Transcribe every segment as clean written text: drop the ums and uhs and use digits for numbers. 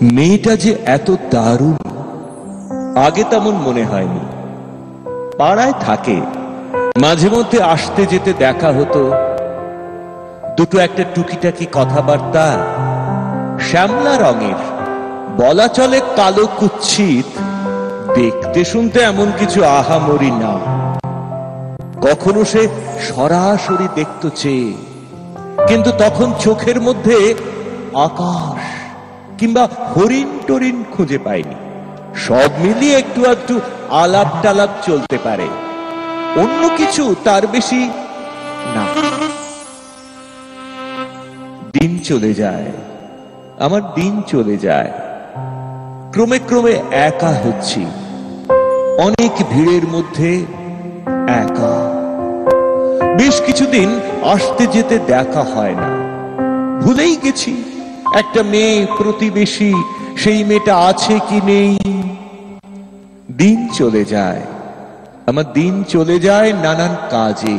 মেয়েটা যে এত দারুণ আগে তেমন মনে হয়নি। পাড়ায় থাকে, মাঝে মধ্যে আসতে যেতে দেখা হতো, দুটো একটা টুকিটাকি কথাবার্তা। শ্যামলা রঙের, বলা চলে কালো কুৎসিত, দেখতে শুনতে এমন কিছু আহামরি না। কখনো সে সরাসরি দেখত চেয়ে, কিন্তু তখন চোখের মধ্যে আকাশ কিংবা হরিণ টরিণ খুঁজে পায়নি। সব মিলিয়ে একটু একটু আলাপ টালাপ চলতে পারে, অন্য কিছু তার বেশি না। দিন চলে যায়, আমার দিন চলে যায়। ক্রমে ক্রমে একা হচ্ছি, অনেক ভিড়ের মধ্যে একা। বেশ কিছুদিন আসতে যেতে দেখা হয় না, ভুলেই গেছি একটা মেয়ে প্রতিবেশী, সেই মেয়েটা আছে কি নেই। দিন চলে যায়, আমার দিন চলে যায় নানান কাজে।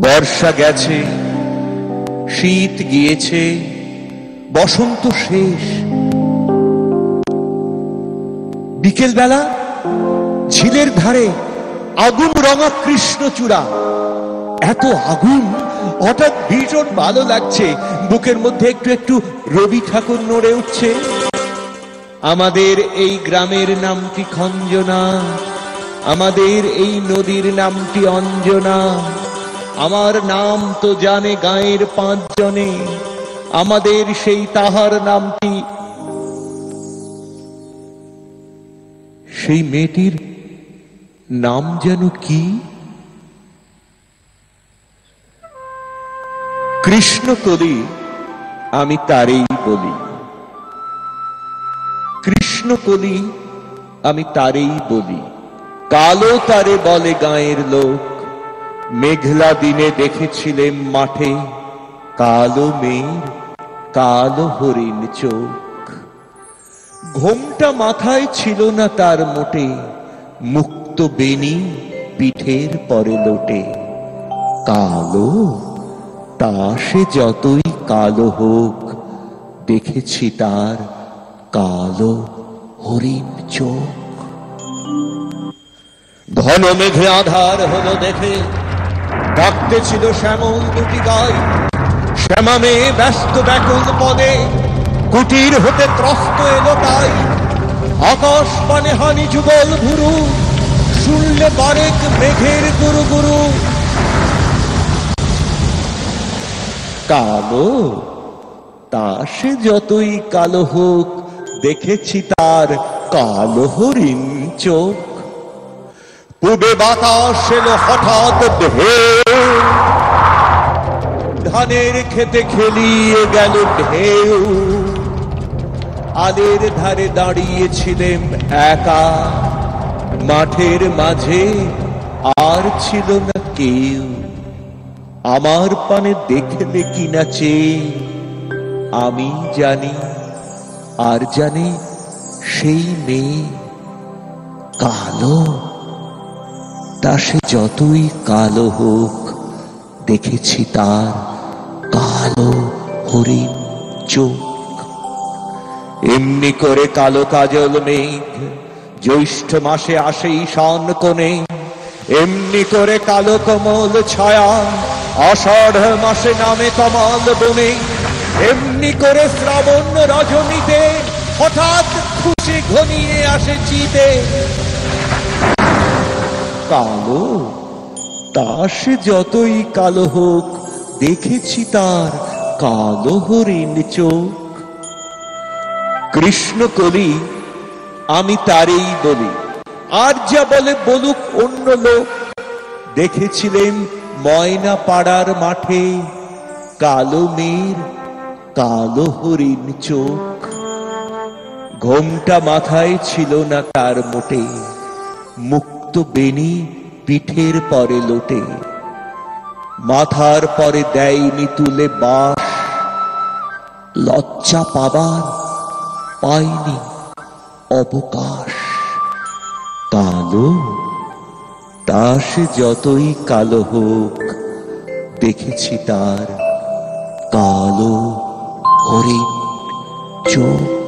বর্ষা গেছে, শীত গিয়েছে, বসন্ত শেষ। বিকেল বেলা ঝিলের ধারে আগুন রঙা কৃষ্ণচূড়া, এত আগুন হঠাৎ ভীষণ ভালো লাগছে। বুকের মধ্যে একটু একটু রবি ঠাকুর নড়ে উঠছে। আমাদের এই গ্রামের নামটি খঞ্জনা, আমাদের এই নদীর নামটি অঞ্জনা। আমার নাম তো জানে গাঁয়ের 5 জনে, আমাদের সেই তাহার নামটি। সেই মেয়েটির নাম যেন কি? কৃষ্ণকলি, আমি তারেই বলি। কৃষ্ণকলি, আমি তারেই বলি। কালো তারে বলে গাঁয়ের লোক। মেঘলা দিনে দেখেছিলেন মাঠে, কালো মেঘ, কালো হরিণ চোখ। ঘোমটা মাথায় ছিল না তার মোটে, মুক্ত বেনি পিঠের পরে লোটে। কালো, তা সে যতই কালো হোক, দেখেছি তার কালো হরিণ চোখ। ঘন মেঘে আধার হলো দেখে, ডাকতেছিল শ্যামল দুটি গাই। শ্যামা মেয়ে ব্যস্ত ব্যাকুল পদে, কুটির হতে ত্রস্ত এলো তাই। আকাশ পানে হানি যুগল ভুরু, শুনলে বারেক মেঘের গুরু গুরু। কালো, তা সে যতই কালো হোক, দেখেছি তার কালো হরিণ চোখ। পূবে বাতাস এলো হঠাৎ ঢেউ, ধানের খেতে খেলিয়ে গেল ঢেউ। আলের ধারে দাঁড়িয়েছিলেন একা, মাঠের মাঝে আর ছিল না কেউ। আমার পানে দেখলে কিনা চেয়ে, আমি জানি আর জানে সেই মেয়ে কালো, তা সে যতই কালো হোক, দেখেছি তার কালো হরিণ চোখ। এমনি করে কালো কাজল মেঘ জ্যৈষ্ঠ মাসে আসে ঈশান কোণে। এমনি করে কালো কমল ছায়া আষাঢ় মাসে নামে কমল বনে। এমনি করে শ্রাবণ রজনীতে হঠাৎ খুশি ঘনিয়ে আসে চিতে। কালো, তা সে যতই কালো হোক, দেখেছি তার কালো হরিণ চোখ। কৃষ্ণকলি, আমি তারেই বলি। আর যা বলে বলুক অন্য লোক। দেখেছিলেন ময়না পাড়ার মাঠে, কালো মেয়ের কালো হরিণ চোখ। ঘোমটা মাথায় ছিল না তার মোটে, মুক্ত বেনি পিঠের পরে লোটে। মাথার পরে দেয়নি তুলে বাস, লজ্জা পাবার পায়নি অবকাশ। কালো, তা সে যতই কালো হোক, দেখেছি তার কালো হরিণ চোখ